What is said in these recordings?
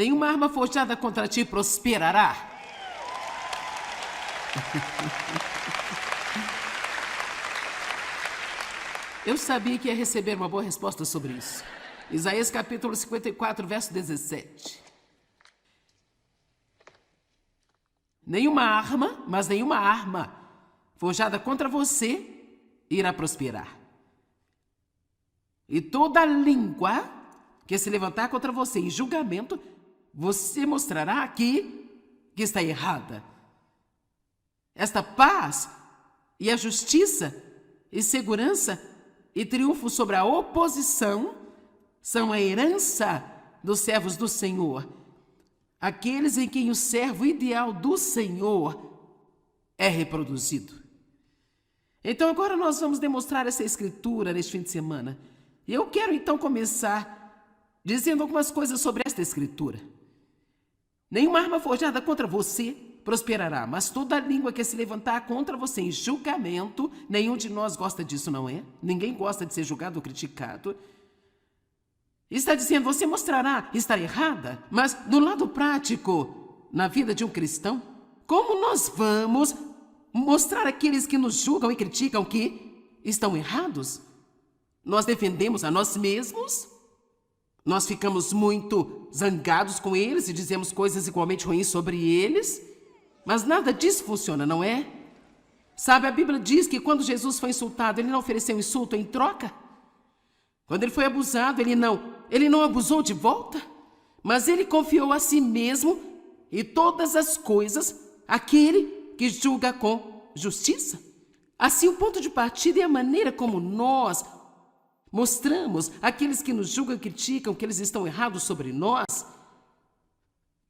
Nenhuma arma forjada contra ti prosperará. Eu sabia que ia receber uma boa resposta sobre isso. Isaías capítulo 54, verso 17. Nenhuma arma forjada contra você irá prosperar. E toda língua que se levantar contra você em julgamento, você mostrará que está errada. Esta paz e a justiça e segurança e triunfo sobre a oposição são a herança dos servos do Senhor, aqueles em quem o servo ideal do Senhor é reproduzido. Então agora nós vamos demonstrar essa escritura neste fim de semana. E eu quero então começar dizendo algumas coisas sobre esta escritura. Nenhuma arma forjada contra você prosperará, mas toda língua que se levantar contra você em julgamento, nenhum de nós gosta disso, não é? Ninguém gosta de ser julgado ou criticado. Está dizendo, você mostrará estar errada, mas no lado prático, na vida de um cristão, como nós vamos mostrar àqueles que nos julgam e criticam que estão errados? Nós defendemos a nós mesmos? Nós ficamos muito zangados com eles e dizemos coisas igualmente ruins sobre eles? Mas nada disso funciona, não é? Sabe, a Bíblia diz que quando Jesus foi insultado, ele não ofereceu insulto em troca. Quando ele foi abusado, ele não abusou de volta, mas ele confiou a si mesmo e todas as coisas àquele que julga com justiça. Assim, o ponto de partida é a maneira como nós mostramos àqueles que nos julgam e criticam que eles estão errados sobre nós,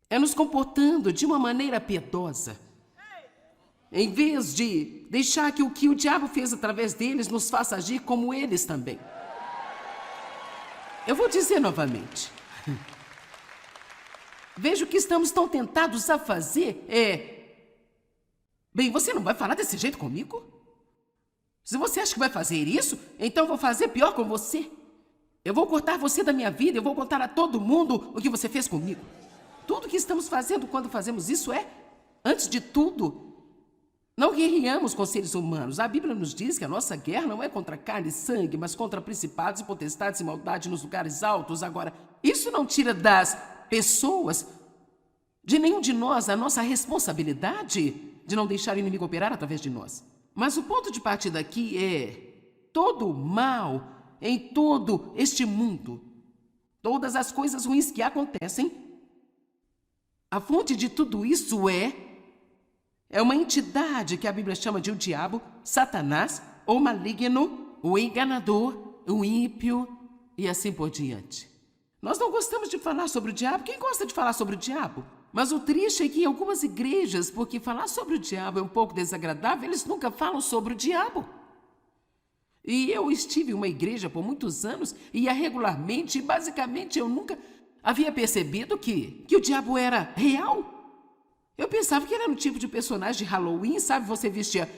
é nos comportando de uma maneira piedosa. Em vez de deixar que o que o diabo fez através deles nos faça agir como eles também. Eu vou dizer novamente. Veja o que estamos tão tentados a fazer Bem, você não vai falar desse jeito comigo? Se você acha que vai fazer isso, então eu vou fazer pior com você. Eu vou cortar você da minha vida, eu vou contar a todo mundo o que você fez comigo. Tudo que estamos fazendo quando fazemos isso antes de tudo, não guerreamos com seres humanos. A Bíblia nos diz que a nossa guerra não é contra carne e sangue, mas contra principados e potestades e maldade nos lugares altos. Agora, isso não tira das pessoas, de nenhum de nós, a nossa responsabilidade de não deixar o inimigo operar através de nós. Mas o ponto de partida aqui todo o mal em todo este mundo, todas as coisas ruins que acontecem, a fonte de tudo isso é uma entidade que a Bíblia chama de o diabo, Satanás, o maligno, o enganador, o ímpio e assim por diante. Nós não gostamos de falar sobre o diabo. Quem gosta de falar sobre o diabo? Mas o triste é que em algumas igrejas, porque falar sobre o diabo é um pouco desagradável, eles nunca falam sobre o diabo. E eu estive em uma igreja por muitos anos, ia regularmente, e basicamente eu nunca havia percebido que o diabo era real. Eu pensava que era um tipo de personagem de Halloween, sabe? Você vestia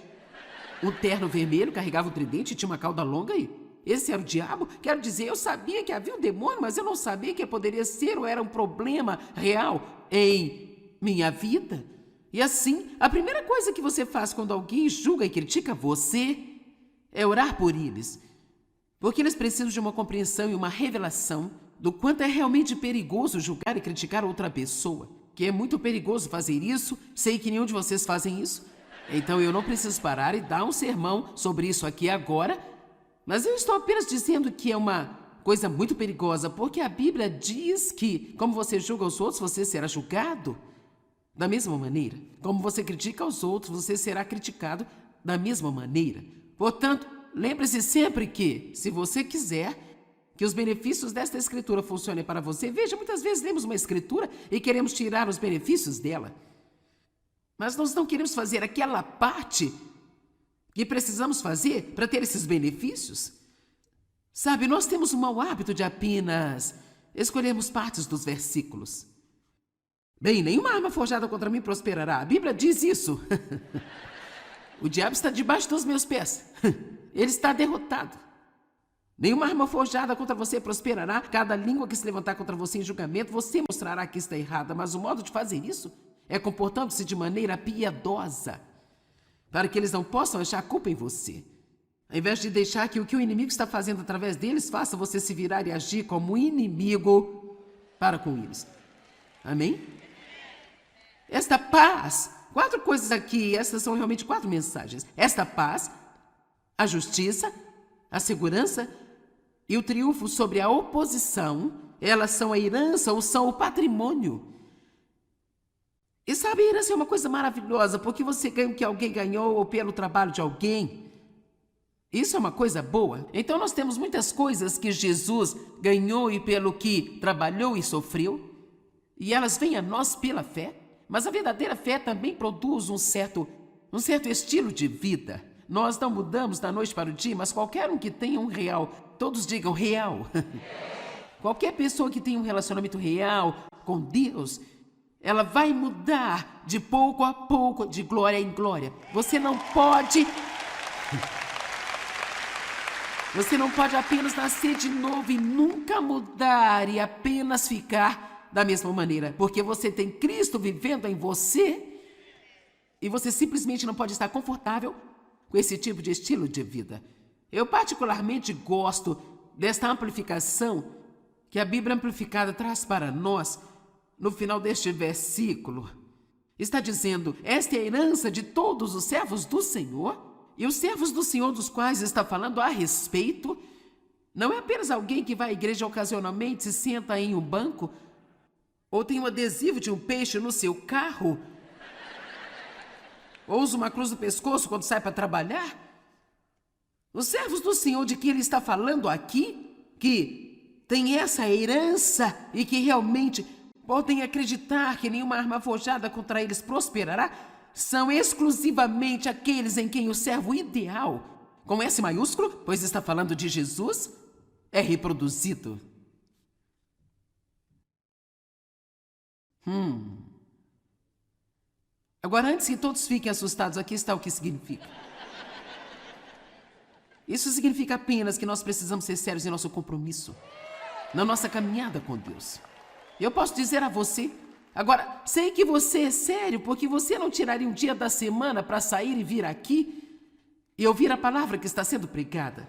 um terno vermelho, carregava um tridente, tinha uma cauda longa e esse era o diabo? Quero dizer, eu sabia que havia um demônio, mas eu não sabia que poderia ser ou era um problema real em minha vida. E assim, a primeira coisa que você faz quando alguém julga e critica você é orar por eles. Porque eles precisam de uma compreensão e uma revelação do quanto é realmente perigoso julgar e criticar outra pessoa. Que é muito perigoso fazer isso, sei que nenhum de vocês fazem isso. Então eu não preciso parar e dar um sermão sobre isso aqui agora, mas eu estou apenas dizendo que é uma coisa muito perigosa, porque a Bíblia diz que, como você julga os outros, você será julgado da mesma maneira. Como você critica os outros, você será criticado da mesma maneira. Portanto, lembre-se sempre que, se você quiser que os benefícios desta escritura funcionem para você, veja, muitas vezes lemos uma escritura e queremos tirar os benefícios dela. Mas nós não queremos fazer aquela parte que precisamos fazer para ter esses benefícios. Sabe, nós temos um mau hábito de apenas escolhermos partes dos versículos. Bem, nenhuma arma forjada contra mim prosperará. A Bíblia diz isso. O diabo está debaixo dos meus pés. Ele está derrotado. Nenhuma arma forjada contra você prosperará. Cada língua que se levantar contra você em julgamento, você mostrará que está errada. Mas o modo de fazer isso é comportando-se de maneira piedosa, para que eles não possam achar culpa em você. Ao invés de deixar que o inimigo está fazendo através deles faça você se virar e agir como inimigo para com eles. Amém? Esta paz, 4 coisas aqui, essas são realmente 4 mensagens. Esta paz, a justiça, a segurança e o triunfo sobre a oposição, elas são a herança ou são o patrimônio. E sabe, a herança é uma coisa maravilhosa, porque você ganha o que alguém ganhou ou pelo trabalho de alguém. Isso é uma coisa boa. Então nós temos muitas coisas que Jesus ganhou e pelo que trabalhou e sofreu, e elas vêm a nós pela fé. Mas a verdadeira fé também produz um certo estilo de vida. Nós não mudamos da noite para o dia, mas qualquer um que tenha um real, todos digam real. Qualquer pessoa que tenha um relacionamento real com Deus, ela vai mudar de pouco a pouco, de glória em glória. Você não pode apenas nascer de novo e nunca mudar e apenas ficar da mesma maneira, porque você tem Cristo vivendo em você e você simplesmente não pode estar confortável com esse tipo de estilo de vida. Eu particularmente gosto desta amplificação que a Bíblia Amplificada traz para nós no final deste versículo. Está dizendo: esta é a herança de todos os servos do Senhor. E os servos do Senhor dos quais está falando a respeito não é apenas alguém que vai à igreja ocasionalmente, se senta em um banco ou tem um adesivo de um peixe no seu carro ou usa uma cruz no pescoço quando sai para trabalhar. Os servos do Senhor de que ele está falando aqui, que tem essa herança e que realmente podem acreditar que nenhuma arma forjada contra eles prosperará, são exclusivamente aqueles em quem o servo ideal, com S maiúsculo, pois está falando de Jesus, é reproduzido. Agora, antes que todos fiquem assustados, aqui está o que significa. Isso significa apenas que nós precisamos ser sérios em nosso compromisso, na nossa caminhada com Deus. Eu posso dizer a você, agora, sei que você é sério, porque você não tiraria um dia da semana para sair e vir aqui e ouvir a palavra que está sendo pregada.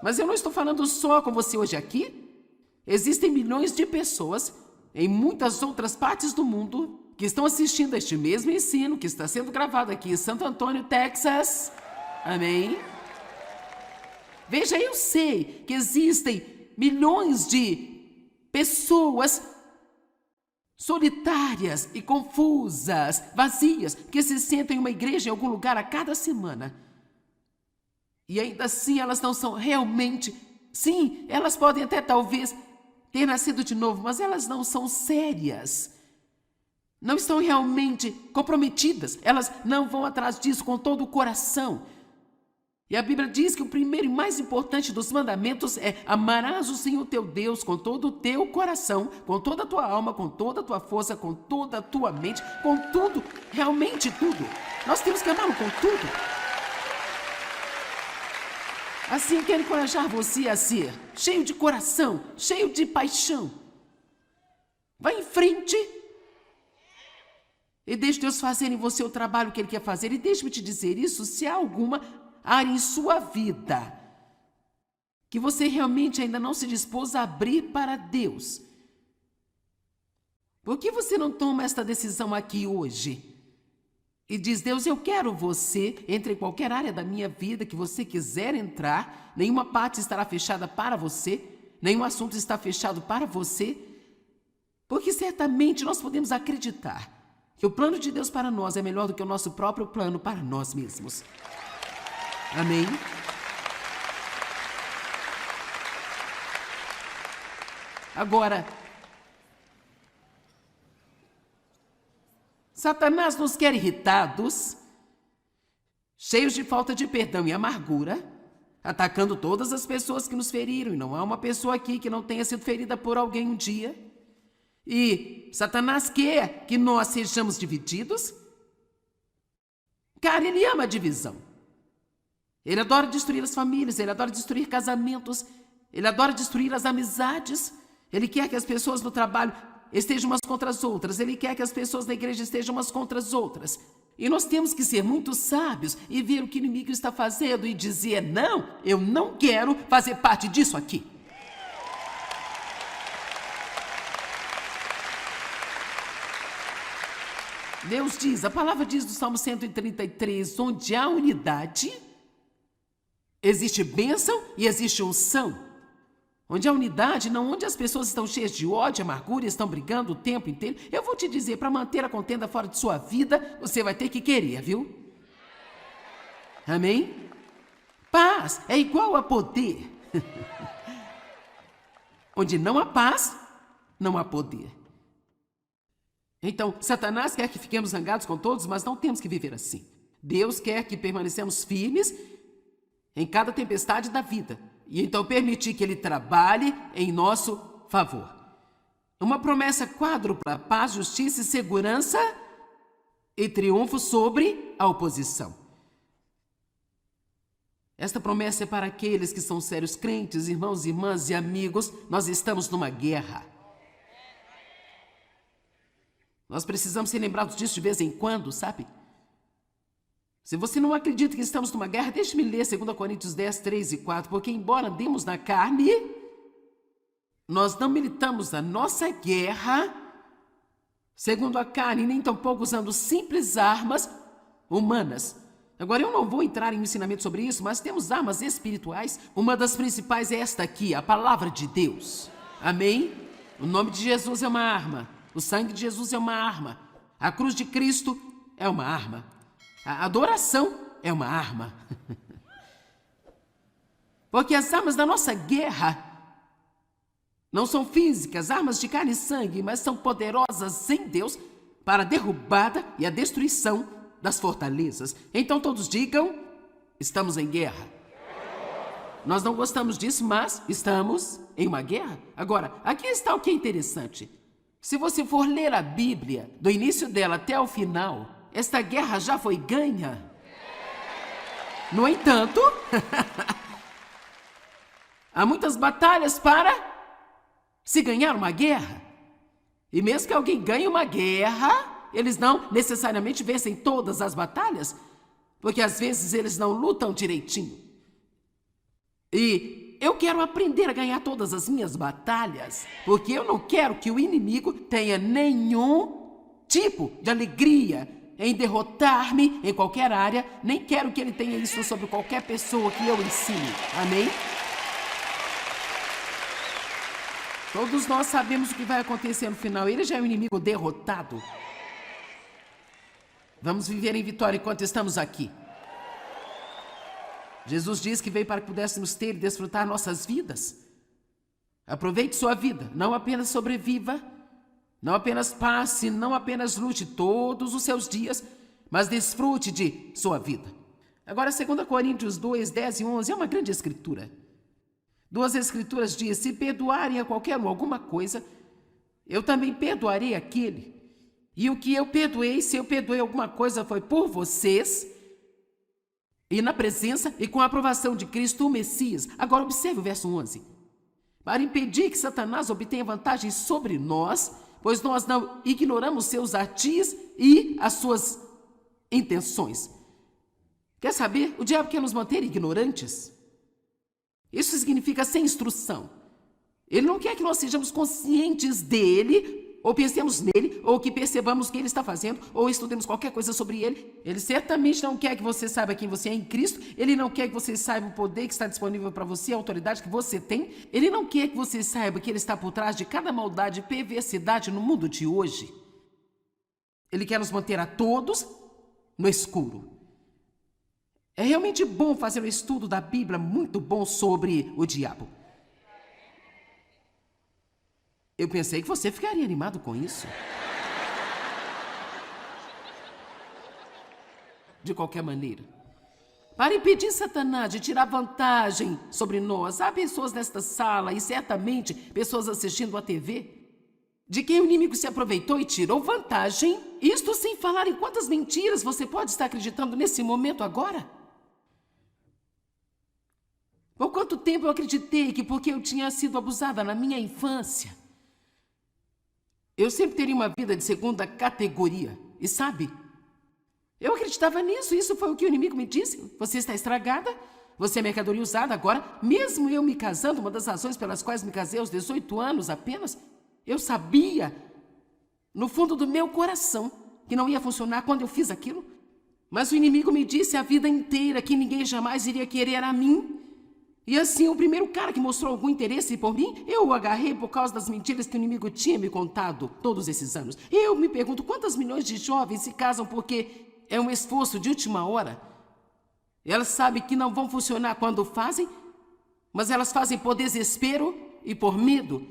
Mas eu não estou falando só com você hoje aqui. Existem milhões de pessoas em muitas outras partes do mundo que estão assistindo a este mesmo ensino que está sendo gravado aqui em Santo Antônio, Texas. Amém? Veja, eu sei que existem milhões de pessoas solitárias e confusas, vazias, que se sentam em uma igreja em algum lugar a cada semana. E ainda assim elas não são realmente... Sim, elas podem até talvez ter nascido de novo, mas elas não são sérias. Não estão realmente comprometidas. Elas não vão atrás disso com todo o coração. E a Bíblia diz que o primeiro e mais importante dos mandamentos é: amarás o Senhor teu Deus com todo o teu coração, com toda a tua alma, com toda a tua força, com toda a tua mente, com tudo, realmente tudo. Nós temos que amá-lo com tudo. Assim, eu quero encorajar você a ser cheio de coração, cheio de paixão. Vá em frente e deixe Deus fazer em você o trabalho que Ele quer fazer. E deixe-me te dizer isso, se há alguma área em sua vida que você realmente ainda não se dispôs a abrir para Deus, por que você não toma esta decisão aqui hoje? E diz: Deus, eu quero você, entre em qualquer área da minha vida que você quiser entrar, nenhuma parte estará fechada para você, nenhum assunto está fechado para você, porque certamente nós podemos acreditar que o plano de Deus para nós é melhor do que o nosso próprio plano para nós mesmos. Amém? Agora, Satanás nos quer irritados, cheios de falta de perdão e amargura, atacando todas as pessoas que nos feriram, e não há uma pessoa aqui que não tenha sido ferida por alguém um dia. E Satanás quer que nós sejamos divididos. Cara, ele ama a divisão. Ele adora destruir as famílias, ele adora destruir casamentos, Ele adora destruir as amizades. Ele quer que as pessoas no trabalho estejam umas contra as outras. Ele quer que as pessoas na igreja estejam umas contra as outras. E nós temos que ser muito sábios e ver o que o inimigo está fazendo e dizer: não, eu não quero fazer parte disso aqui. Deus diz, a palavra diz do Salmo 133, onde há unidade, existe bênção e existe unção. Onde há unidade, não onde as pessoas estão cheias de ódio, amargura e estão brigando o tempo inteiro. Eu vou te dizer, para manter a contenda fora de sua vida, você vai ter que querer, viu? Amém? Paz é igual a poder. Onde não há paz, não há poder. Então, Satanás quer que fiquemos zangados com todos, mas não temos que viver assim. Deus quer que permanecemos firmes em cada tempestade da vida. E então permitir que Ele trabalhe em nosso favor. Uma promessa quádrupla: paz, justiça e segurança e triunfo sobre a oposição. Esta promessa é para aqueles que são sérios crentes, irmãos, irmãs e amigos. Nós estamos numa guerra. Nós precisamos ser lembrados disso de vez em quando, sabe? Se você não acredita que estamos numa guerra, deixe-me ler 2 Coríntios 10, 3 e 4, porque embora andemos na carne, nós não militamos a nossa guerra segundo a carne, nem tampouco usando simples armas humanas. Agora, eu não vou entrar em um ensinamento sobre isso, mas temos armas espirituais. Uma das principais é esta aqui, a palavra de Deus. Amém? O nome de Jesus é uma arma. O sangue de Jesus é uma arma. A cruz de Cristo é uma arma. A adoração é uma arma. Porque as armas da nossa guerra não são físicas, armas de carne e sangue, mas são poderosas em Deus para a derrubada e a destruição das fortalezas. Então todos digam: estamos em guerra. Nós não gostamos disso, mas estamos em uma guerra. Agora, aqui está o que é interessante. Se você for ler a Bíblia, do início dela até o final, esta guerra já foi ganha. No entanto, há muitas batalhas para se ganhar uma guerra. E mesmo que alguém ganhe uma guerra, eles não necessariamente vencem todas as batalhas, porque às vezes eles não lutam direitinho. E eu quero aprender a ganhar todas as minhas batalhas, porque eu não quero que o inimigo tenha nenhum tipo de alegria em derrotar-me em qualquer área, nem quero que ele tenha isso sobre qualquer pessoa que eu ensine. Amém? Todos nós sabemos o que vai acontecer no final. Ele já é um inimigo derrotado. Vamos viver em vitória enquanto estamos aqui. Jesus diz que veio para que pudéssemos ter e desfrutar nossas vidas. Aproveite sua vida, não apenas sobreviva, não apenas passe, não apenas lute todos os seus dias, mas desfrute de sua vida. Agora, 2 Coríntios 2, 10 e 11 é uma grande escritura. Duas escrituras dizem: se perdoarem a qualquer um alguma coisa, eu também perdoarei aquele. E o que eu perdoei, se eu perdoei alguma coisa, foi por vocês, e na presença e com a aprovação de Cristo, o Messias. Agora observe o verso 11. Para impedir que Satanás obtenha vantagem sobre nós, pois nós não ignoramos seus artis e as suas intenções. Quer saber? O diabo quer nos manter ignorantes. Isso significa sem instrução. Ele não quer que nós sejamos conscientes dele, ou pensemos nele, ou que percebamos o que ele está fazendo, ou estudemos qualquer coisa sobre ele. Ele certamente não quer que você saiba quem você é em Cristo. Ele não quer que você saiba o poder que está disponível para você, a autoridade que você tem. Ele não quer que você saiba que ele está por trás de cada maldade e perversidade no mundo de hoje. Ele quer nos manter a todos no escuro. É realmente bom fazer um estudo da Bíblia muito bom sobre o diabo. Eu pensei que você ficaria animado com isso. De qualquer maneira, para impedir Satanás de tirar vantagem sobre nós, há pessoas nesta sala e certamente pessoas assistindo à TV, de quem o inimigo se aproveitou e tirou vantagem, isto sem falar em quantas mentiras você pode estar acreditando nesse momento agora. Por quanto tempo eu acreditei que porque eu tinha sido abusada na minha infância, eu sempre teria uma vida de segunda categoria. E sabe, eu acreditava nisso, isso foi o que o inimigo me disse. Você está estragada, você é mercadoria usada. Agora, mesmo eu me casando, uma das razões pelas quais me casei aos 18 anos apenas, eu sabia, no fundo do meu coração, que não ia funcionar quando eu fiz aquilo. Mas o inimigo me disse a vida inteira que ninguém jamais iria querer a mim. E assim, o primeiro cara que mostrou algum interesse por mim, eu o agarrei por causa das mentiras que o inimigo tinha me contado todos esses anos. Eu me pergunto quantas milhões de jovens se casam porque é um esforço de última hora. Elas sabem que não vão funcionar quando fazem, mas elas fazem por desespero e por medo.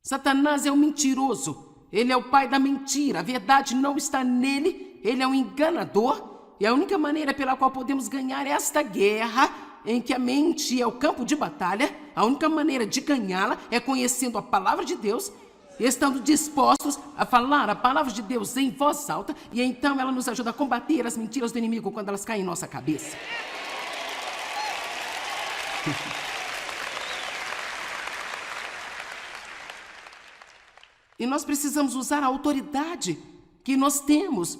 Satanás é um mentiroso. Ele é o pai da mentira. A verdade não está nele. Ele é um enganador. E a única maneira pela qual podemos ganhar esta guerra, em que a mente é o campo de batalha, a única maneira de ganhá-la é conhecendo a palavra de Deus, estando dispostos a falar a palavra de Deus em voz alta, e então ela nos ajuda a combater as mentiras do inimigo quando elas caem em nossa cabeça. E nós precisamos usar a autoridade que nós temos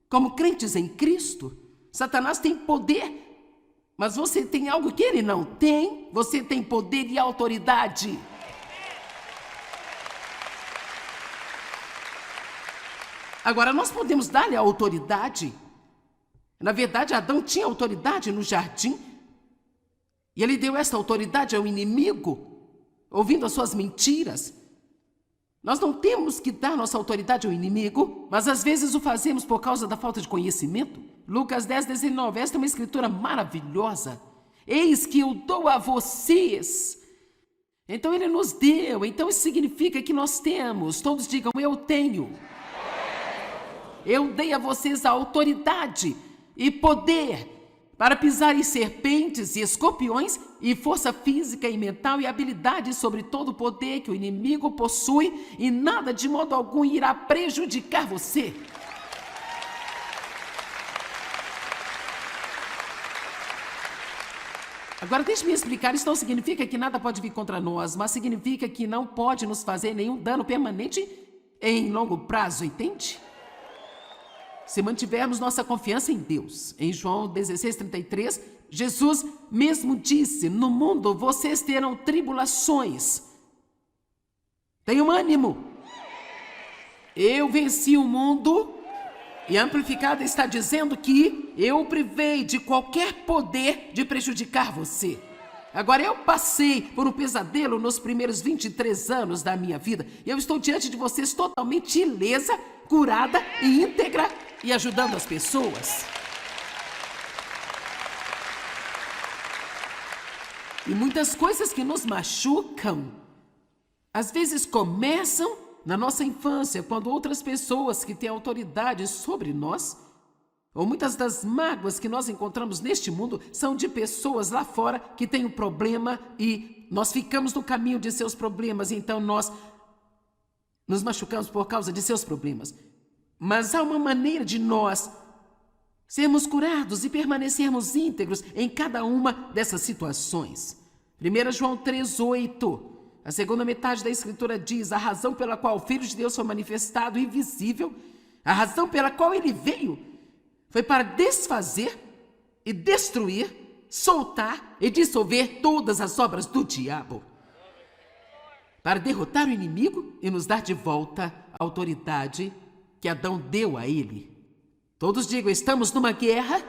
como crentes em Cristo. Satanás tem poder, mas você tem algo que ele não tem. Você tem poder e autoridade. Agora, nós podemos dar-lhe a autoridade. Na verdade, Adão tinha autoridade no jardim. E ele deu essa autoridade ao inimigo, ouvindo as suas mentiras. Nós não temos que dar nossa autoridade ao inimigo, mas às vezes o fazemos por causa da falta de conhecimento. Lucas 10:19, esta é uma escritura maravilhosa. Eis que eu dou a vocês. Então ele nos deu, então isso significa que nós temos. Todos digam, eu tenho. Eu dei a vocês a autoridade e poder para pisar em serpentes e escorpiões e força física e mental e habilidade sobre todo o poder que o inimigo possui, e nada de modo algum irá prejudicar você. Agora deixe-me explicar, isso não significa que nada pode vir contra nós, mas significa que não pode nos fazer nenhum dano permanente em longo prazo, entende? Se mantivermos nossa confiança em Deus. Em João 16:33, Jesus mesmo disse, no mundo vocês terão tribulações. Tenham ânimo. Eu venci o mundo. E a Amplificada está dizendo que eu o privei de qualquer poder de prejudicar você. Agora, eu passei por um pesadelo nos primeiros 23 anos da minha vida. E eu estou diante de vocês totalmente ilesa, curada e íntegra e ajudando as pessoas. E muitas coisas que nos machucam, às vezes começam na nossa infância, quando outras pessoas que têm autoridade sobre nós, ou muitas das mágoas que nós encontramos neste mundo, são de pessoas lá fora que têm um problema e nós ficamos no caminho de seus problemas, e então nós nos machucamos por causa de seus problemas. Mas há uma maneira de nós sermos curados e permanecermos íntegros em cada uma dessas situações. 1 João 3:8. A segunda metade da Escritura diz, a razão pela qual o Filho de Deus foi manifestado e visível, a razão pela qual ele veio, foi para desfazer e destruir, soltar e dissolver todas as obras do diabo, para derrotar o inimigo e nos dar de volta a autoridade que Adão deu a ele. Todos digam, estamos numa guerra,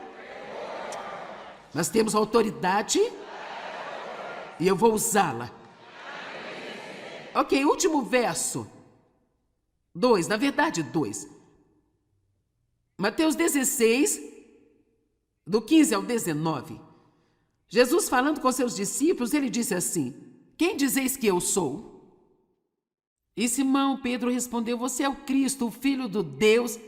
nós temos autoridade e eu vou usá-la. Ok, último verso. 2, na verdade 2. Mateus 16, do 15 ao 19. Jesus falando com seus discípulos, ele disse assim, quem dizeis que eu sou? E Simão Pedro respondeu, você é o Cristo, o Filho do Deus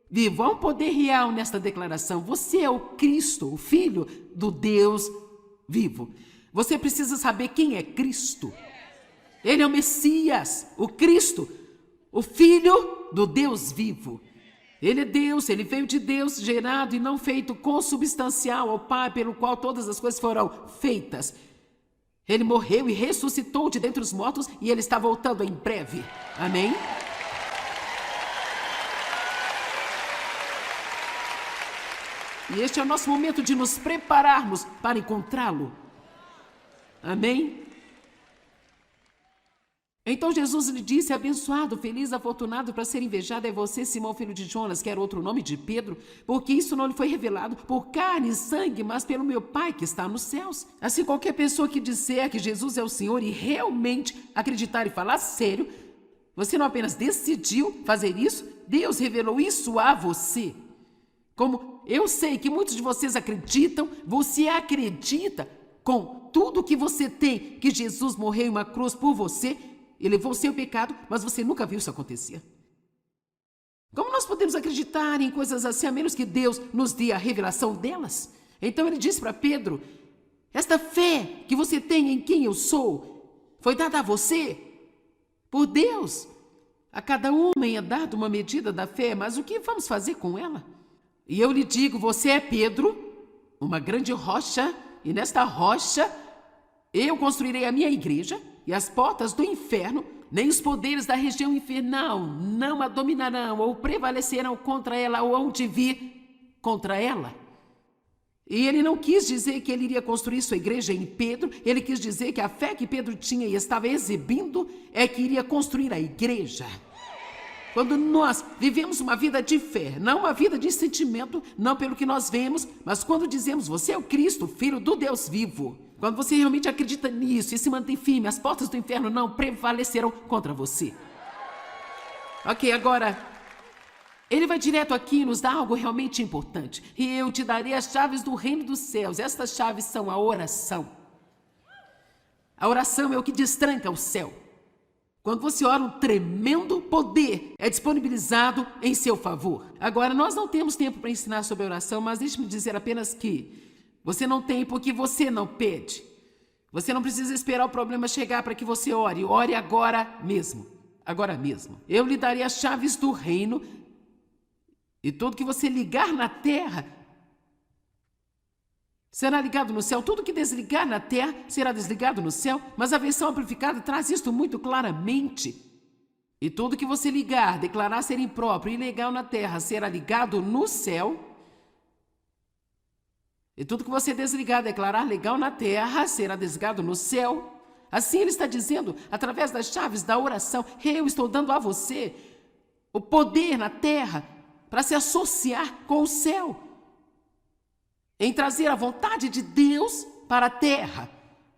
vivo. Há um poder real nesta declaração. Você é o Cristo, o Filho do Deus vivo. Você precisa saber quem é Cristo. Ele é o Messias, o Cristo, o Filho do Deus vivo. Ele é Deus, ele veio de Deus, gerado e não feito, consubstancial ao Pai, pelo qual todas as coisas foram feitas. Ele morreu e ressuscitou de dentre os mortos e ele está voltando em breve. Amém? E este é o nosso momento de nos prepararmos para encontrá-lo. Amém? Então Jesus lhe disse: abençoado, feliz, afortunado, para ser invejado é você, Simão, filho de Jonas, que era outro nome de Pedro, porque isso não lhe foi revelado por carne e sangue, mas pelo meu Pai que está nos céus. Assim, qualquer pessoa que disser que Jesus é o Senhor e realmente acreditar e falar sério, você não apenas decidiu fazer isso, Deus revelou isso a você. Como eu sei que muitos de vocês acreditam, você acredita com tudo que você tem, que Jesus morreu em uma cruz por você, e levou o seu pecado, mas você nunca viu isso acontecer. Como nós podemos acreditar em coisas assim, a menos que Deus nos dê a revelação delas? Então ele disse para Pedro: esta fé que você tem em quem eu sou, foi dada a você por Deus. A cada homem é dada uma medida da fé, mas o que vamos fazer com ela? E eu lhe digo, você é Pedro, uma grande rocha, e nesta rocha eu construirei a minha igreja, e as portas do inferno, nem os poderes da região infernal, não a dominarão ou prevalecerão contra ela ou onde vir contra ela. E ele não quis dizer que ele iria construir sua igreja em Pedro, ele quis dizer que a fé que Pedro tinha e estava exibindo é que iria construir a igreja. Quando nós vivemos uma vida de fé, não uma vida de sentimento, não pelo que nós vemos, mas quando dizemos, você é o Cristo, Filho do Deus vivo, quando você realmente acredita nisso e se mantém firme, as portas do inferno não prevalecerão contra você. Ok, agora, ele vai direto aqui e nos dá algo realmente importante. E eu te darei as chaves do reino dos céus. Estas chaves são a oração. A oração é o que destranca o céu. Quando você ora, um tremendo poder é disponibilizado em seu favor. Agora, nós não temos tempo para ensinar sobre a oração, mas deixe-me dizer apenas que você não tem porque você não pede. Você não precisa esperar o problema chegar para que você ore. Ore agora mesmo. Agora mesmo. Eu lhe darei as chaves do reino e tudo que você ligar na terra será ligado no céu. Tudo que desligar na terra será desligado no céu. Mas a versão amplificada traz isto muito claramente. E tudo que você ligar, declarar ser impróprio e ilegal na terra será ligado no céu. E tudo que você desligar, declarar legal na terra, será desligado no céu. Assim ele está dizendo, através das chaves da oração, eu estou dando a você o poder na terra para se associar com o céu, em trazer a vontade de Deus para a terra.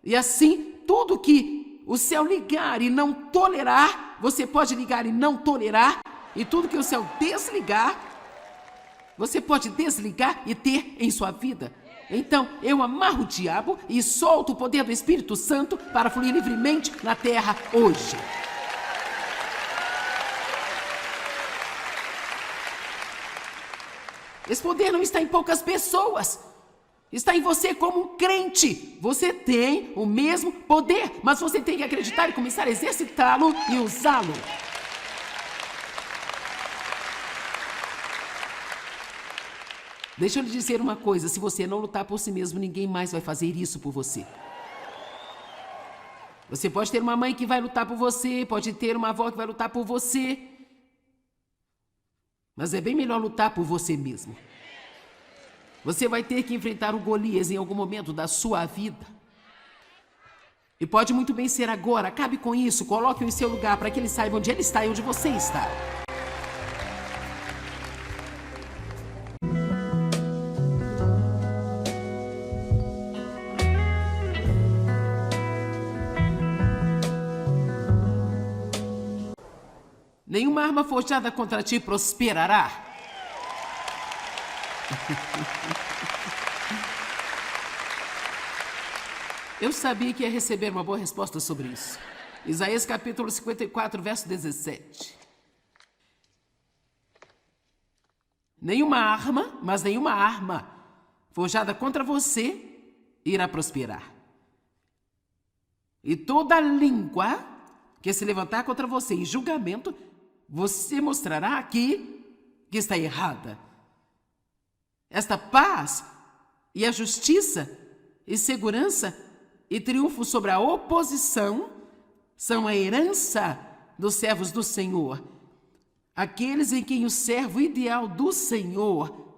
E assim, tudo que o céu ligar e não tolerar, você pode ligar e não tolerar, e tudo que o céu desligar, você pode desligar e ter em sua vida. Então, eu amarro o diabo e solto o poder do Espírito Santo para fluir livremente na terra hoje. Esse poder não está em poucas pessoas. Está em você como um crente. Você tem o mesmo poder, mas você tem que acreditar e começar a exercitá-lo e usá-lo. Deixa eu lhe dizer uma coisa, se você não lutar por si mesmo, ninguém mais vai fazer isso por você. Você pode ter uma mãe que vai lutar por você, pode ter uma avó que vai lutar por você, mas é bem melhor lutar por você mesmo. Você vai ter que enfrentar o Golias em algum momento da sua vida. E pode muito bem ser agora, acabe com isso, coloque-o em seu lugar para que ele saiba onde ele está e onde você está. Nenhuma arma forjada contra ti prosperará. Eu sabia que ia receber uma boa resposta sobre isso. Isaías capítulo 54, verso 17. Nenhuma arma, mas nenhuma arma forjada contra você irá prosperar. E toda língua que se levantar contra você em julgamento, você mostrará que que está errada. Esta paz e a justiça e segurança e triunfo sobre a oposição são a herança dos servos do Senhor, aqueles em quem o servo ideal do Senhor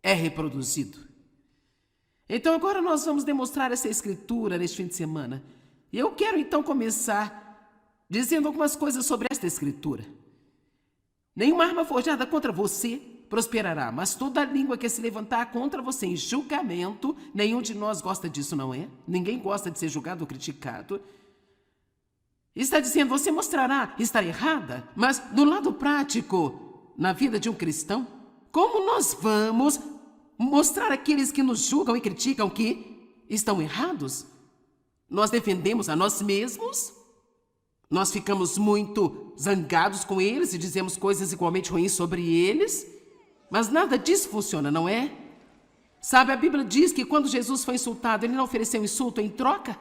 é reproduzido. Então agora nós vamos demonstrar essa escritura neste fim de semana. E eu quero então começar dizendo algumas coisas sobre esta escritura. Nenhuma arma forjada contra você prosperará, mas toda língua que se levantar contra você em julgamento, nenhum de nós gosta disso, não é? Ninguém gosta de ser julgado ou criticado. Está dizendo, você mostrará estar errada, mas do lado prático, na vida de um cristão, como nós vamos mostrar àqueles que nos julgam e criticam que estão errados? Nós defendemos a nós mesmos? Nós ficamos muito zangados com eles e dizemos coisas igualmente ruins sobre eles? Mas nada disso funciona, não é? Sabe, a Bíblia diz que quando Jesus foi insultado, ele não ofereceu insulto em troca.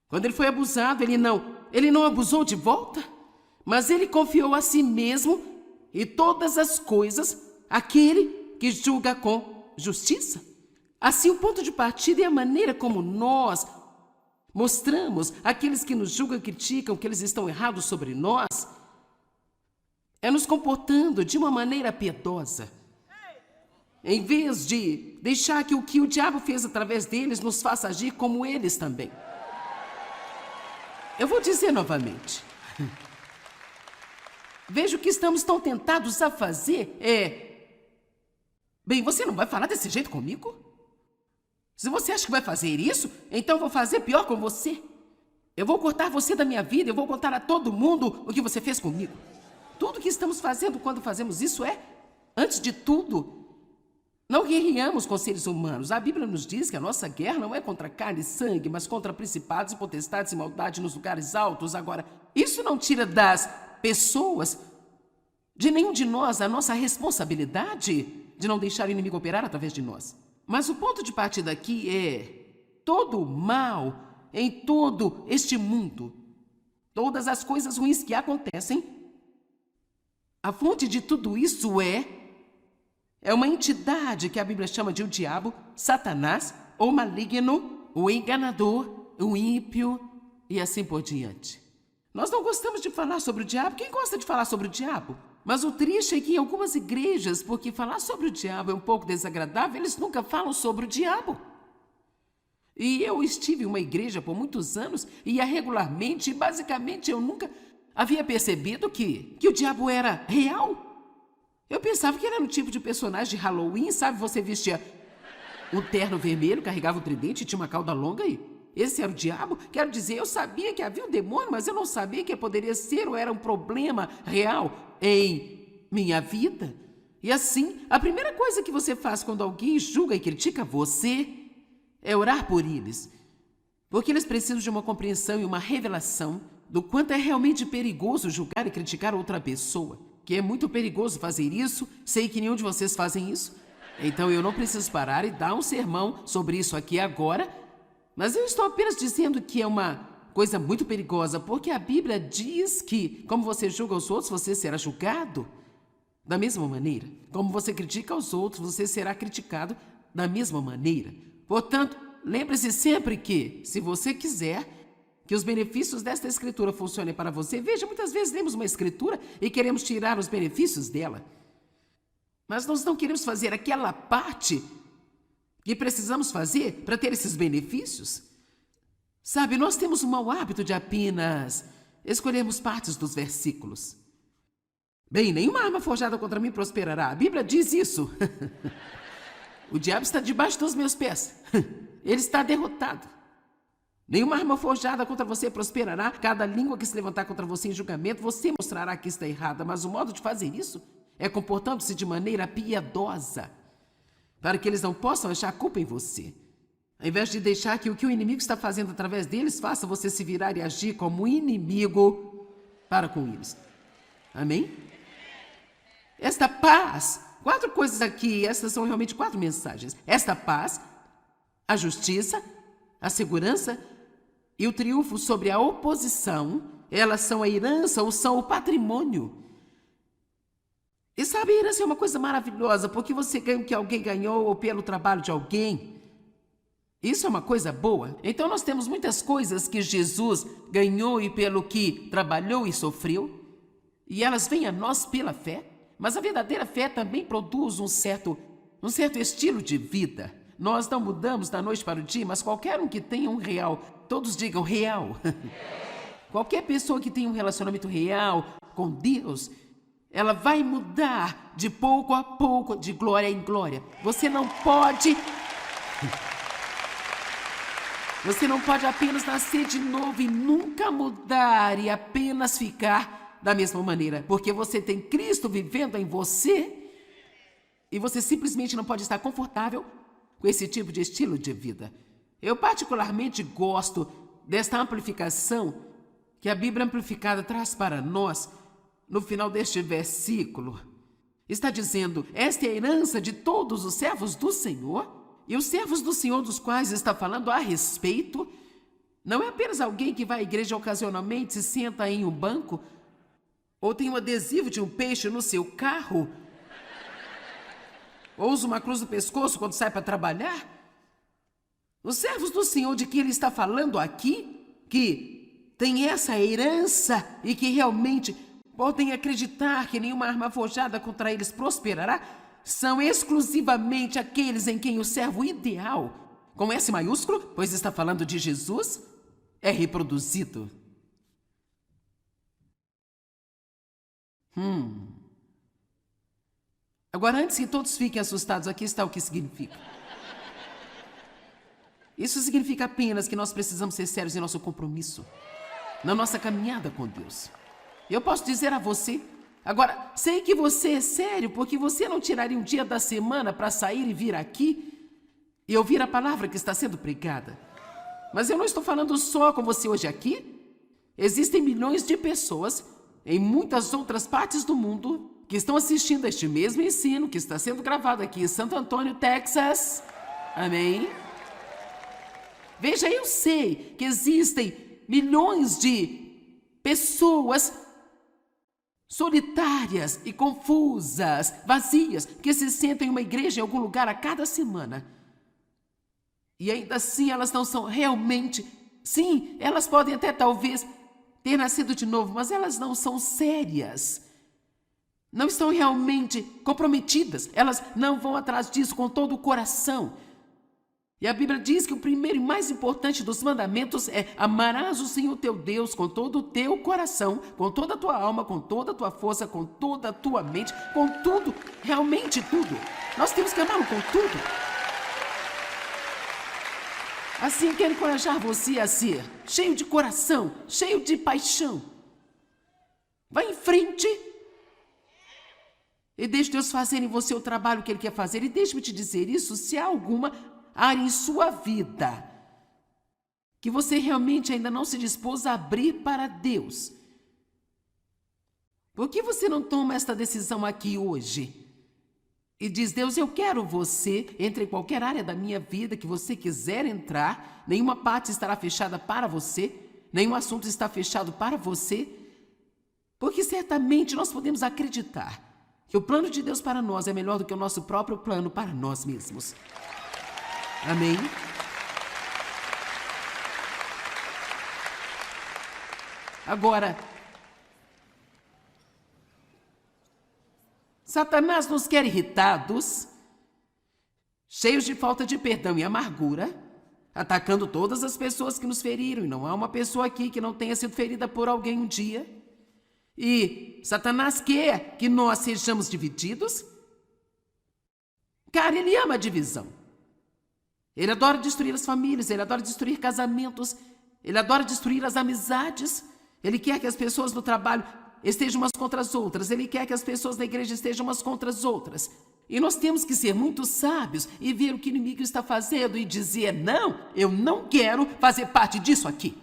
Quando ele foi abusado, ele não abusou de volta, mas ele confiou a si mesmo e todas as coisas àquele que julga com justiça. Assim, o ponto de partida é a maneira como nós mostramos àqueles que nos julgam e criticam que eles estão errados sobre nós, é nos comportando de uma maneira piedosa. Em vez de deixar que o diabo fez através deles nos faça agir como eles também. Eu vou dizer novamente. Veja o que estamos tão tentados a fazer Bem, você não vai falar desse jeito comigo? Se você acha que vai fazer isso, então eu vou fazer pior com você. Eu vou cortar você da minha vida, eu vou contar a todo mundo o que você fez comigo. Tudo que estamos fazendo quando fazemos isso antes de tudo, não guerreamos com seres humanos. A Bíblia nos diz que a nossa guerra não é contra carne e sangue, mas contra principados e potestades e maldade nos lugares altos. Agora, isso não tira das pessoas, de nenhum de nós, a nossa responsabilidade de não deixar o inimigo operar através de nós. Mas o ponto de partida aqui todo o mal em todo este mundo, todas as coisas ruins que acontecem, a fonte de tudo isso é uma entidade que a Bíblia chama de o diabo, Satanás, o maligno, o enganador, o ímpio e assim por diante. Nós não gostamos de falar sobre o diabo. Quem gosta de falar sobre o diabo? Mas o triste é que em algumas igrejas, porque falar sobre o diabo é um pouco desagradável, eles nunca falam sobre o diabo. E eu estive em uma igreja por muitos anos e ia regularmente e basicamente eu nunca havia percebido que o diabo era real. Eu pensava que era um tipo de personagem de Halloween, sabe? Você vestia um terno vermelho, carregava um tridente e tinha uma cauda longa e esse era o diabo? Quero dizer, eu sabia que havia um demônio, mas eu não sabia que poderia ser ou era um problema real em minha vida. E assim, a primeira coisa que você faz quando alguém julga e critica você é orar por eles. Porque eles precisam de uma compreensão e uma revelação do quanto é realmente perigoso julgar e criticar outra pessoa. Que é muito perigoso fazer isso, sei que nenhum de vocês fazem isso. Então eu não preciso parar e dar um sermão sobre isso aqui agora, mas eu estou apenas dizendo que é uma coisa muito perigosa, porque a Bíblia diz que, como você julga os outros, você será julgado da mesma maneira. Como você critica os outros, você será criticado da mesma maneira. Portanto, lembre-se sempre que, se você quiser que os benefícios desta escritura funcionem para você, veja, muitas vezes lemos uma escritura e queremos tirar os benefícios dela. Mas nós não queremos fazer aquela parte que precisamos fazer para ter esses benefícios. Sabe, nós temos o mau hábito de apenas escolhermos partes dos versículos. Bem, nenhuma arma forjada contra mim prosperará. A Bíblia diz isso. O diabo está debaixo dos meus pés. Ele está derrotado. Nenhuma arma forjada contra você prosperará. Cada língua que se levantar contra você em julgamento, você mostrará que está errada. Mas o modo de fazer isso é comportando-se de maneira piedosa, para que eles não possam achar culpa em você. Ao invés de deixar que o inimigo está fazendo através deles faça você se virar e agir como inimigo para com eles. Amém? Esta paz, 4 coisas aqui, essas são realmente 4 mensagens. Esta paz, a justiça, a segurança e o triunfo sobre a oposição, elas são a herança ou são o patrimônio E sabe, a herança é uma coisa maravilhosa, porque você ganha o que alguém ganhou ou pelo trabalho de alguém. Isso é uma coisa boa. Então nós temos muitas coisas que Jesus ganhou e pelo que trabalhou e sofreu, e elas vêm a nós pela fé. Mas a verdadeira fé também produz um certo estilo de vida. Nós não mudamos da noite para o dia, mas qualquer um que tenha um real, todos digam real. Qualquer pessoa que tenha um relacionamento real com Deus, ela vai mudar de pouco a pouco, de glória em glória. Você não pode apenas nascer de novo e nunca mudar e apenas ficar da mesma maneira, porque você tem Cristo vivendo em você e você simplesmente não pode estar confortável com esse tipo de estilo de vida. Eu particularmente gosto desta amplificação que a Bíblia Amplificada traz para nós. No final deste versículo, está dizendo: esta é a herança de todos os servos do Senhor. E os servos do Senhor dos quais está falando a respeito não é apenas alguém que vai à igreja ocasionalmente, se senta em um banco, ou tem um adesivo de um peixe no seu carro, ou usa uma cruz no pescoço quando sai para trabalhar. Os servos do Senhor de que ele está falando aqui, que tem essa herança e que realmente podem acreditar que nenhuma arma forjada contra eles prosperará, são exclusivamente aqueles em quem o servo ideal, com S maiúsculo, pois está falando de Jesus, é reproduzido. Agora, antes que todos fiquem assustados, aqui está o que significa. Isso significa apenas que nós precisamos ser sérios em nosso compromisso, na nossa caminhada com Deus. Eu posso dizer a você, agora, sei que você é sério, porque você não tiraria um dia da semana para sair e vir aqui e ouvir a palavra que está sendo pregada. Mas eu não estou falando só com você hoje aqui. Existem milhões de pessoas em muitas outras partes do mundo que estão assistindo a este mesmo ensino que está sendo gravado aqui em Santo Antônio, Texas. Amém? Veja, eu sei que existem milhões de pessoas solitárias e confusas, vazias, que se sentam em uma igreja em algum lugar a cada semana. E ainda assim elas não são realmente... Sim, elas podem até talvez ter nascido de novo, mas elas não são sérias. Não estão realmente comprometidas. Elas não vão atrás disso com todo o coração. E a Bíblia diz que o primeiro e mais importante dos mandamentos é: amarás o Senhor teu Deus com todo o teu coração, com toda a tua alma, com toda a tua força, com toda a tua mente, com tudo, realmente tudo. Nós temos que amá-lo com tudo. Assim, eu quero encorajar você a ser cheio de coração, cheio de paixão. Vá em frente e deixe Deus fazer em você o trabalho que Ele quer fazer. E deixe-me te dizer isso, se há alguma área em sua vida que você realmente ainda não se dispôs a abrir para Deus, por que você não toma esta decisão aqui hoje? E diz: Deus, eu quero você, entre em qualquer área da minha vida que você quiser entrar, nenhuma parte estará fechada para você, nenhum assunto está fechado para você, porque certamente nós podemos acreditar que o plano de Deus para nós é melhor do que o nosso próprio plano para nós mesmos. Amém? Agora, Satanás nos quer irritados, cheios de falta de perdão e amargura, atacando todas as pessoas que nos feriram, e não há uma pessoa aqui que não tenha sido ferida por alguém um dia. E Satanás quer que nós sejamos divididos. Cara, ele ama a divisão. Ele adora destruir as famílias, ele adora destruir casamentos, ele adora destruir as amizades. Ele quer que as pessoas no trabalho estejam umas contra as outras, ele quer que as pessoas na igreja estejam umas contra as outras. E nós temos que ser muito sábios e ver o que o inimigo está fazendo e dizer: não, eu não quero fazer parte disso aqui.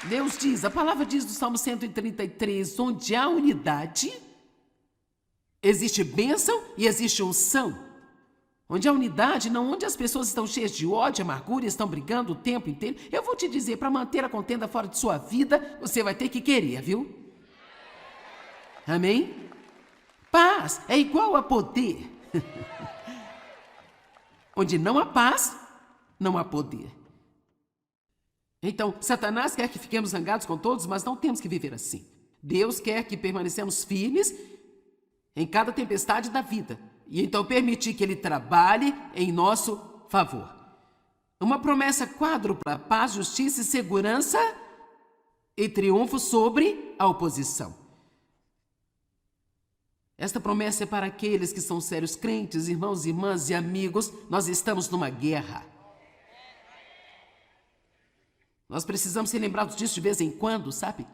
Deus diz, a palavra diz do Salmo 133, onde há unidade, existe bênção e existe unção. onde há unidade, não onde as pessoas estão cheias de ódio, amargura e estão brigando o tempo inteiro. Eu vou te dizer, para manter a contenda fora de sua vida, você vai ter que querer, viu? Amém? Paz é igual a poder. Onde não há paz, não há poder. Então, Satanás quer que fiquemos zangados com todos, mas não temos que viver assim. Deus quer que permanecemos firmes em cada tempestade da vida. E então permitir que Ele trabalhe em nosso favor. Uma promessa quádrupla: paz, justiça e segurança e triunfo sobre a oposição. Esta promessa é para aqueles que são sérios crentes, irmãos, irmãs e amigos. Nós estamos numa guerra. Nós precisamos ser lembrados disso de vez em quando, sabe?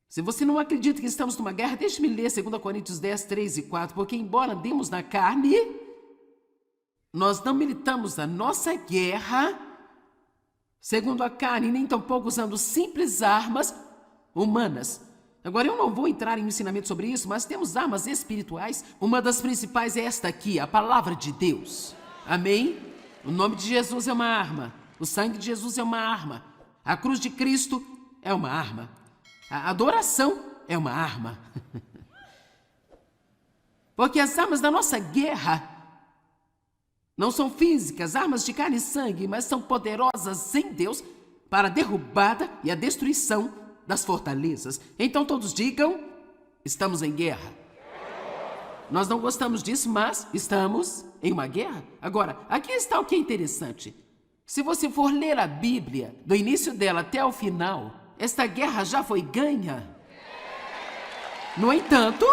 Se você não acredita que estamos numa guerra, deixe-me ler 2 Coríntios 10, 3 e 4, porque embora andemos na carne, nós não militamos a nossa guerra segundo a carne, nem tampouco usando simples armas humanas. Agora, eu não vou entrar em um ensinamento sobre isso, mas temos armas espirituais. Uma das principais é esta aqui, a palavra de Deus. Amém? O nome de Jesus é uma arma. O sangue de Jesus é uma arma. A cruz de Cristo é uma arma. A adoração é uma arma. Porque as armas da nossa guerra não são físicas, armas de carne e sangue, mas são poderosas em Deus para a derrubada e a destruição das fortalezas. Então todos digam: estamos em guerra. Nós não gostamos disso, mas estamos em uma guerra. Agora, aqui está o que é interessante. Se você for ler a Bíblia, do início dela até o final, esta guerra já foi ganha. No entanto,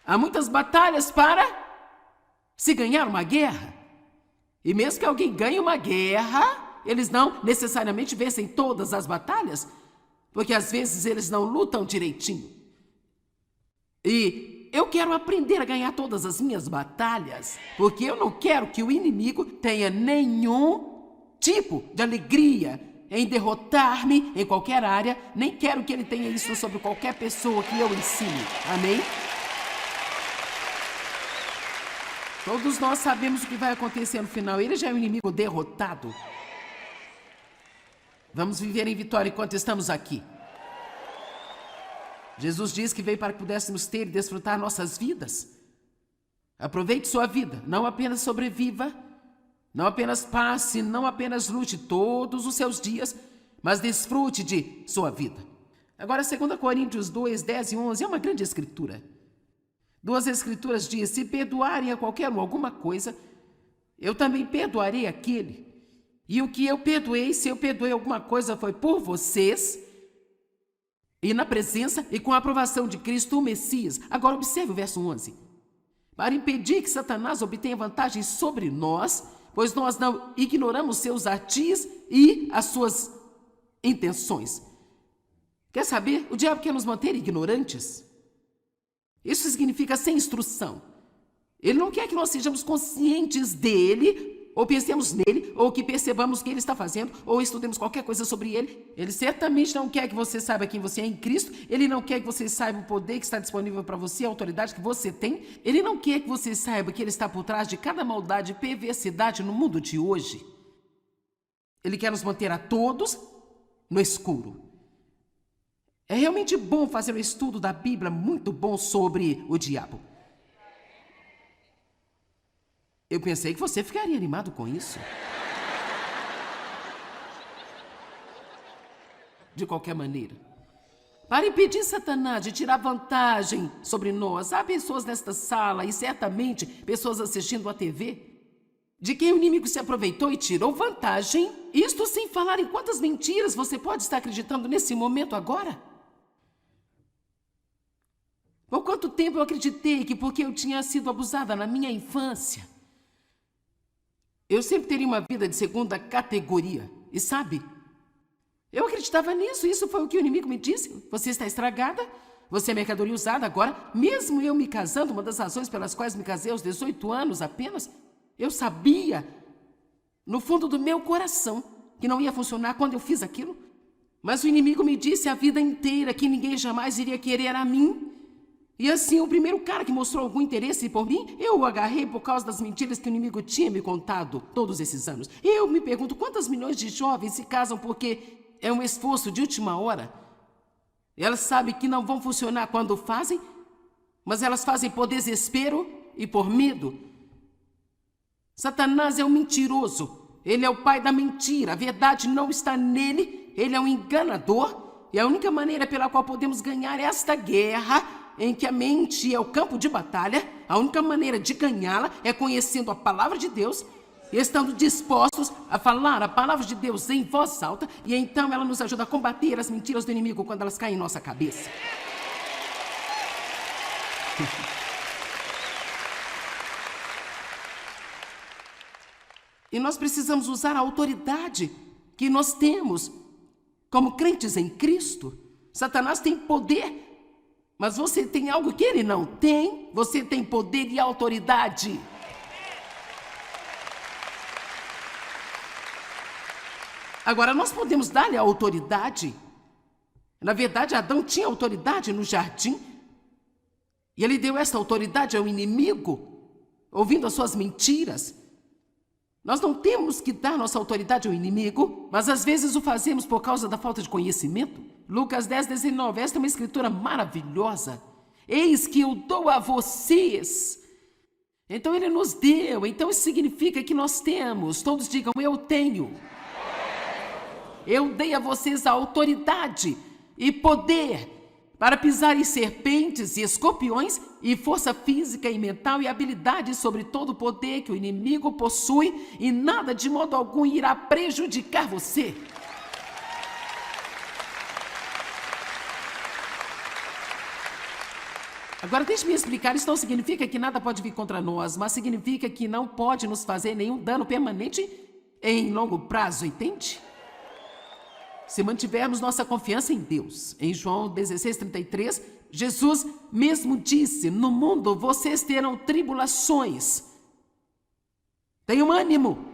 há muitas batalhas para se ganhar uma guerra. E mesmo que alguém ganhe uma guerra, eles não necessariamente vencem todas as batalhas, porque às vezes eles não lutam direitinho. E eu quero aprender a ganhar todas as minhas batalhas, porque eu não quero que o inimigo tenha nenhum tipo de alegria em derrotar-me em qualquer área, nem quero que ele tenha isso sobre qualquer pessoa que eu ensine. Amém? Todos nós sabemos o que vai acontecer no final. Ele já é um inimigo derrotado. Vamos viver em vitória enquanto estamos aqui. Jesus diz que veio para que pudéssemos ter e desfrutar nossas vidas. Aproveite sua vida, não apenas sobreviva, não apenas passe, não apenas lute todos os seus dias, mas desfrute de sua vida. Agora, 2 Coríntios 2, 10 e 11 é uma grande escritura. Duas escrituras dizem: se perdoarem a qualquer um alguma coisa, eu também perdoarei aquele. E o que eu perdoei, se eu perdoei alguma coisa, foi por vocês, e na presença e com a aprovação de Cristo, o Messias. Agora observe o verso 11. Para impedir que Satanás obtenha vantagem sobre nós, pois nós não ignoramos seus artis e as suas intenções. Quer saber? O diabo quer nos manter ignorantes. Isso significa sem instrução. Ele não quer que nós sejamos conscientes dele, ou pensemos nele, ou que percebamos o que ele está fazendo, ou estudemos qualquer coisa sobre ele. Ele certamente não quer que você saiba quem você é em Cristo. Ele não quer que você saiba o poder que está disponível para você, a autoridade que você tem. Ele não quer que você saiba que ele está por trás de cada maldade e perversidade no mundo de hoje. Ele quer nos manter a todos no escuro. É realmente bom fazer um estudo da Bíblia muito bom sobre o diabo. Eu pensei que você ficaria animado com isso. De qualquer maneira, para impedir Satanás de tirar vantagem sobre nós, há pessoas nesta sala e certamente pessoas assistindo à TV, de quem o inimigo se aproveitou e tirou vantagem. Isto sem falar em quantas mentiras você pode estar acreditando nesse momento agora. Por quanto tempo eu acreditei que porque eu tinha sido abusada na minha infância, eu sempre teria uma vida de segunda categoria. E sabe, eu acreditava nisso. Isso foi o que o inimigo me disse. Você está estragada, você é mercadoria usada. Agora, mesmo eu me casando, uma das razões pelas quais me casei aos 18 anos apenas, eu sabia, no fundo do meu coração, que não ia funcionar quando eu fiz aquilo. Mas o inimigo me disse a vida inteira que ninguém jamais iria querer a mim. E assim, o primeiro cara que mostrou algum interesse por mim, eu o agarrei por causa das mentiras que o inimigo tinha me contado todos esses anos. Eu me pergunto quantas milhões de jovens se casam porque é um esforço de última hora. Elas sabem que não vão funcionar quando fazem, mas elas fazem por desespero e por medo. Satanás é um mentiroso. Ele é o pai da mentira. A verdade não está nele. Ele é um enganador. E a única maneira pela qual podemos ganhar esta guerra, em que a mente é o campo de batalha, a única maneira de ganhá-la é conhecendo a palavra de Deus, estando dispostos a falar a palavra de Deus em voz alta, e então ela nos ajuda a combater as mentiras do inimigo quando elas caem em nossa cabeça. E nós precisamos usar a autoridade que nós temos como crentes em Cristo. Satanás tem poder, mas você tem algo que ele não tem. Você tem poder e autoridade. Agora, nós podemos dar-lhe a autoridade. Na verdade, Adão tinha autoridade no jardim. E ele deu essa autoridade ao inimigo, ouvindo as suas mentiras. Nós não temos que dar nossa autoridade ao inimigo, mas às vezes o fazemos por causa da falta de conhecimento. Lucas 10:19, esta é uma escritura maravilhosa. Eis que eu dou a vocês. Então ele nos deu, então isso significa que nós temos. Todos digam, eu tenho. Eu dei a vocês a autoridade e poder para pisar em serpentes e escorpiões e força física e mental e habilidade sobre todo o poder que o inimigo possui, e nada de modo algum irá prejudicar você. Agora deixe-me explicar, isso não significa que nada pode vir contra nós, mas significa que não pode nos fazer nenhum dano permanente em longo prazo, entende? Se mantivermos nossa confiança em Deus. Em João 16:33, Jesus mesmo disse, no mundo vocês terão tribulações. Tenham ânimo.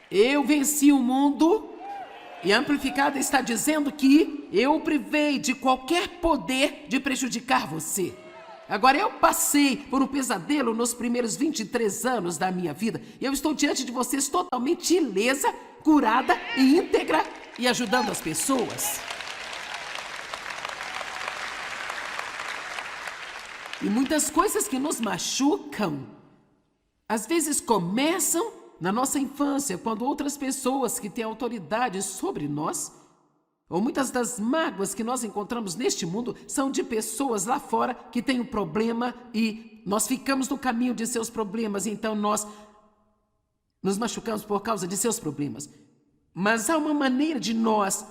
Eu venci o mundo. E a Amplificada está dizendo que eu o privei de qualquer poder de prejudicar você. Agora, eu passei por um pesadelo nos primeiros 23 anos da minha vida. E eu estou diante de vocês totalmente ilesa, curada e íntegra e ajudando as pessoas. E muitas coisas que nos machucam, às vezes começam na nossa infância, quando outras pessoas que têm autoridade sobre nós, ou muitas das mágoas que nós encontramos neste mundo, são de pessoas lá fora que têm um problema e nós ficamos no caminho de seus problemas, e então nós nos machucamos por causa de seus problemas. Mas há uma maneira de nós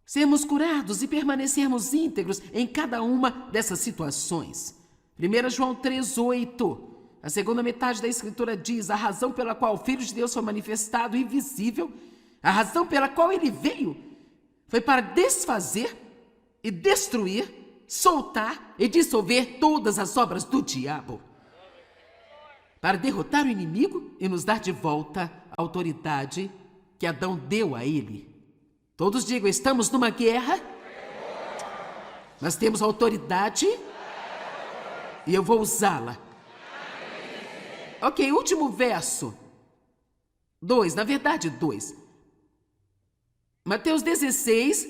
sermos curados e permanecermos íntegros em cada uma dessas situações. 1 João 3:8. A segunda metade da Escritura diz, a razão pela qual o Filho de Deus foi manifestado e visível, a razão pela qual ele veio, foi para desfazer e destruir, soltar e dissolver todas as obras do diabo, para derrotar o inimigo e nos dar de volta a autoridade que Adão deu a ele. Todos digam, estamos numa guerra, nós temos autoridade e eu vou usá-la. Ok, último verso. 2, na verdade 2. Mateus 16,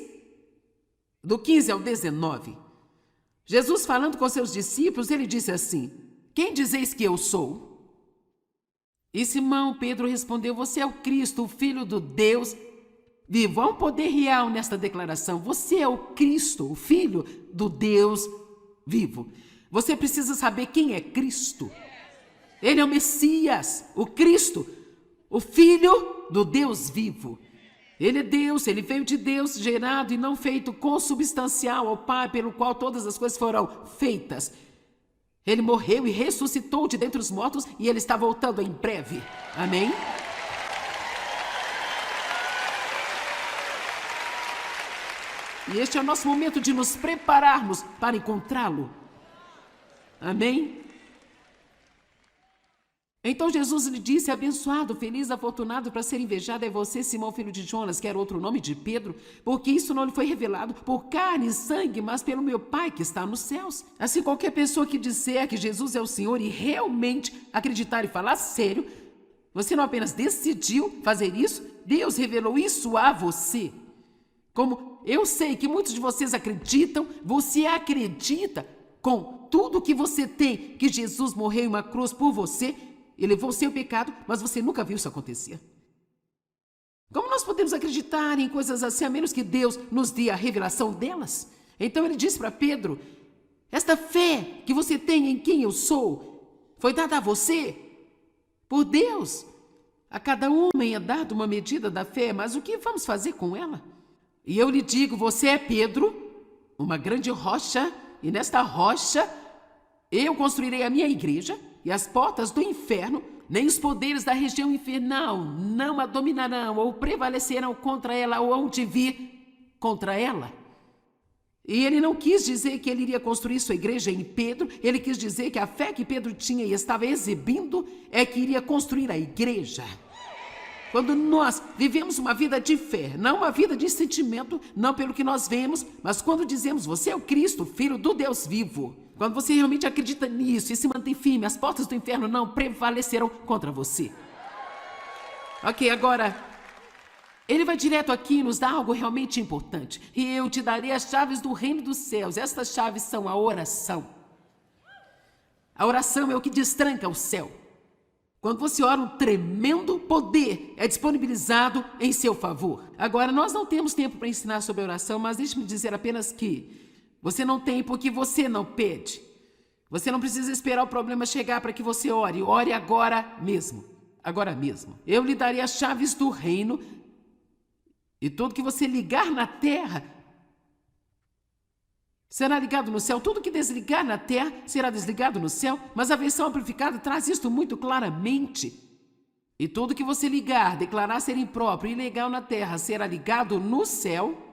do 15 ao 19. Jesus falando com seus discípulos, ele disse assim, quem dizeis que eu sou? E Simão Pedro respondeu, você é o Cristo, o Filho do Deus vivo. Há um poder real nesta declaração. Você é o Cristo, o Filho do Deus vivo. Você precisa saber quem é Cristo. Ele é o Messias, o Cristo, o Filho do Deus vivo. Ele é Deus, ele veio de Deus, gerado e não feito, consubstancial ao Pai, pelo qual todas as coisas foram feitas. Ele morreu e ressuscitou de dentre os mortos e ele está voltando em breve. Amém? E este é o nosso momento de nos prepararmos para encontrá-lo. Amém? Então Jesus lhe disse: abençoado, feliz, afortunado, para ser invejado é você, Simão, filho de Jonas, que era outro nome de Pedro, porque isso não lhe foi revelado por carne e sangue, mas pelo meu Pai que está nos céus. Assim, qualquer pessoa que disser que Jesus é o Senhor e realmente acreditar e falar sério, você não apenas decidiu fazer isso, Deus revelou isso a você. Como eu sei que muitos de vocês acreditam, você acredita com tudo que você tem, que Jesus morreu em uma cruz por você, e levou o seu pecado, mas você nunca viu isso acontecer. Como nós podemos acreditar em coisas assim, a menos que Deus nos dê a revelação delas? Então ele disse para Pedro: esta fé que você tem em quem eu sou, foi dada a você por Deus. A cada homem é dado uma medida da fé, mas o que vamos fazer com ela? E eu lhe digo, você é Pedro, uma grande rocha, e nesta rocha eu construirei a minha igreja, e as portas do inferno, nem os poderes da região infernal, não a dominarão ou prevalecerão contra ela ou onde vir contra ela. E ele não quis dizer que ele iria construir sua igreja em Pedro, ele quis dizer que a fé que Pedro tinha e estava exibindo é que iria construir a igreja. Quando nós vivemos uma vida de fé, não uma vida de sentimento, não pelo que nós vemos, mas quando dizemos, você é o Cristo, Filho do Deus vivo, quando você realmente acredita nisso e se mantém firme, as portas do inferno não prevalecerão contra você. Ok, agora, ele vai direto aqui e nos dá algo realmente importante. E eu te darei as chaves do reino dos céus. Estas chaves são a oração. A oração é o que destranca o céu. Quando você ora, um tremendo poder é disponibilizado em seu favor. Agora, nós não temos tempo para ensinar sobre a oração, mas deixe-me dizer apenas que você não tem porque você não pede. Você não precisa esperar o problema chegar para que você ore. Ore agora mesmo. Agora mesmo. Eu lhe darei as chaves do reino e tudo que você ligar na terra será ligado no céu. Tudo que desligar na terra será desligado no céu. Mas a versão amplificada traz isto muito claramente. E tudo que você ligar, declarar ser impróprio e ilegal na terra será ligado no céu.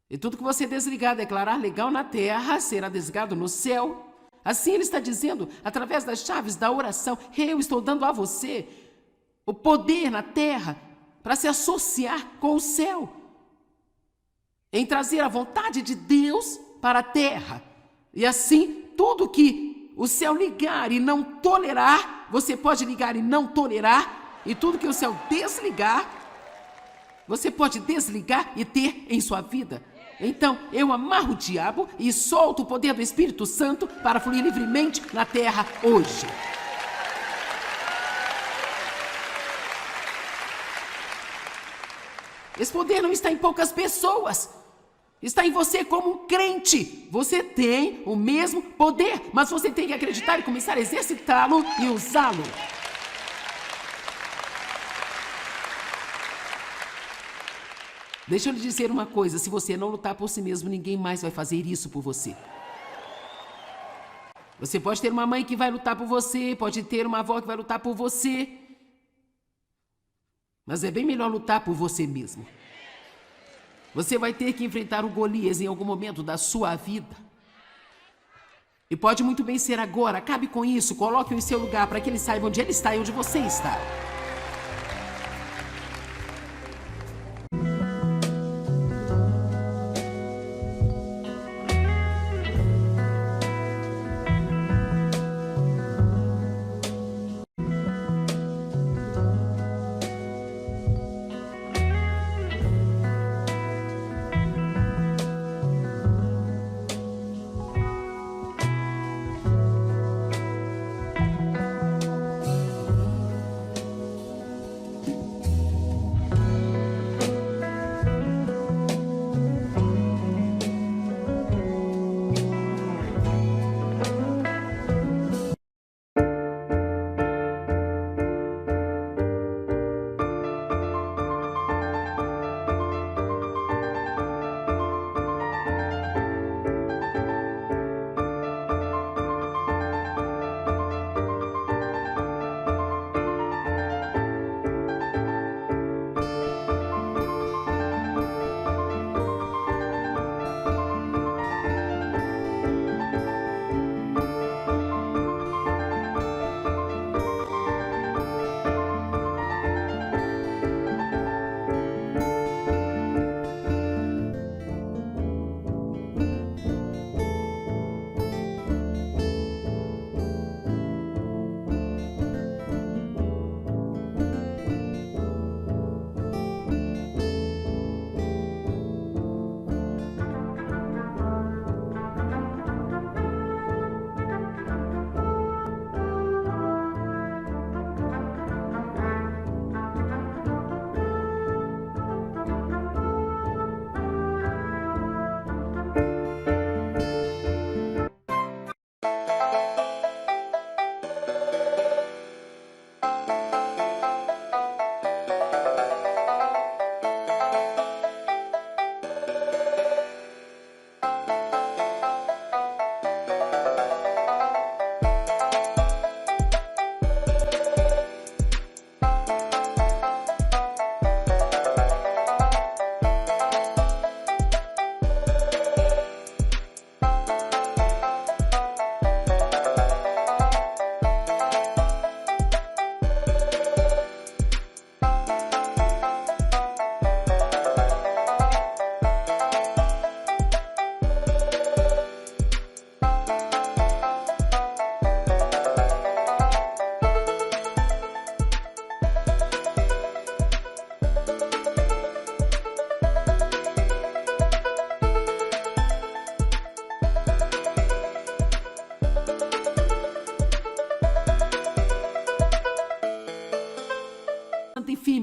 E tudo que você desligar, declarar legal na terra, será desligado no céu. Assim ele está dizendo, através das chaves da oração, eu estou dando a você o poder na terra para se associar com o céu, em trazer a vontade de Deus para a terra. E assim, tudo que o céu ligar e não tolerar, você pode ligar e não tolerar, e tudo que o céu desligar, você pode desligar e ter em sua vida. Então, eu amarro o diabo e solto o poder do Espírito Santo para fluir livremente na terra hoje. Esse poder não está em poucas pessoas. Está em você como um crente. Você tem o mesmo poder, mas você tem que acreditar e começar a exercitá-lo e usá-lo. Deixa eu lhe dizer uma coisa, se você não lutar por si mesmo, ninguém mais vai fazer isso por você. Você pode ter uma mãe que vai lutar por você, pode ter uma avó que vai lutar por você, mas é bem melhor lutar por você mesmo. Você vai ter que enfrentar o Golias em algum momento da sua vida. E pode muito bem ser agora, acabe com isso, coloque-o em seu lugar para que ele saiba onde ele está e onde você está.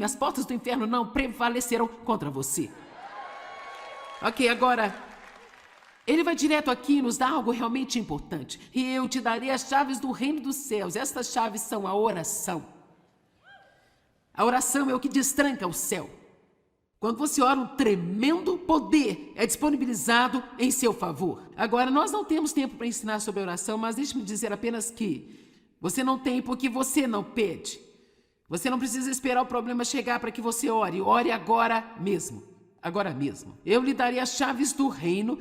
firme, as portas do inferno não prevalecerão contra você. Ok, agora, ele vai direto aqui e nos dá algo realmente importante. E eu te darei as chaves do reino dos céus. Estas chaves são a oração. A oração é o que destranca o céu. Quando você ora, um tremendo poder é disponibilizado em seu favor. Agora, nós não temos tempo para ensinar sobre oração, mas deixe-me dizer apenas que você não tem porque você não pede. Você não precisa esperar o problema chegar para que você ore. Ore agora mesmo. Agora mesmo. Eu lhe darei as chaves do reino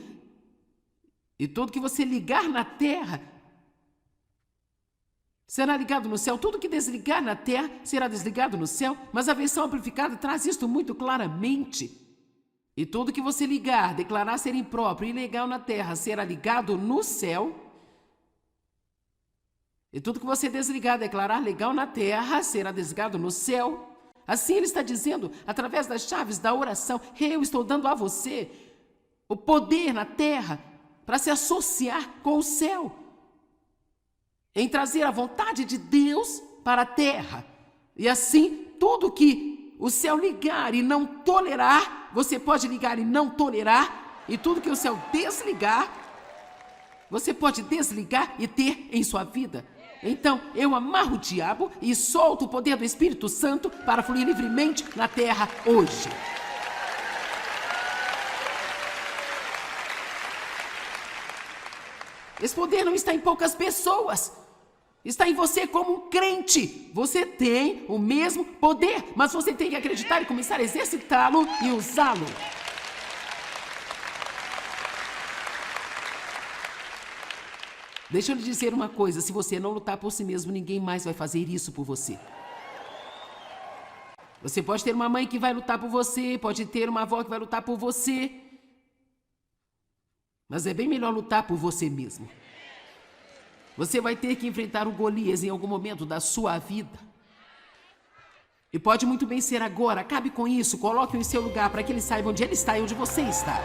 e tudo que você ligar na terra será ligado no céu. Tudo que desligar na terra será desligado no céu. Mas a versão amplificada traz isto muito claramente. E tudo que você ligar, declarar ser impróprio e ilegal na terra, será ligado no céu. E tudo que você desligar, declarar legal na terra, será desligado no céu. Assim ele está dizendo, através das chaves da oração, eu estou dando a você o poder na terra para se associar com o céu. Em trazer a vontade de Deus para a terra. E assim, tudo que o céu ligar e não tolerar, você pode ligar e não tolerar. E tudo que o céu desligar, você pode desligar e ter em sua vida. Então, eu amarro o diabo e solto o poder do Espírito Santo para fluir livremente na terra hoje. Esse poder não está em poucas pessoas. Está em você como um crente. Você tem o mesmo poder, mas você tem que acreditar e começar a exercitá-lo e usá-lo. Deixa eu lhe dizer uma coisa, se você não lutar por si mesmo, ninguém mais vai fazer isso por você. Você pode ter uma mãe que vai lutar por você, pode ter uma avó que vai lutar por você, mas é bem melhor lutar por você mesmo. Você vai ter que enfrentar o Golias em algum momento da sua vida. E pode muito bem ser agora, acabe com isso, coloque-o em seu lugar para que ele saiba onde ele está e onde você está.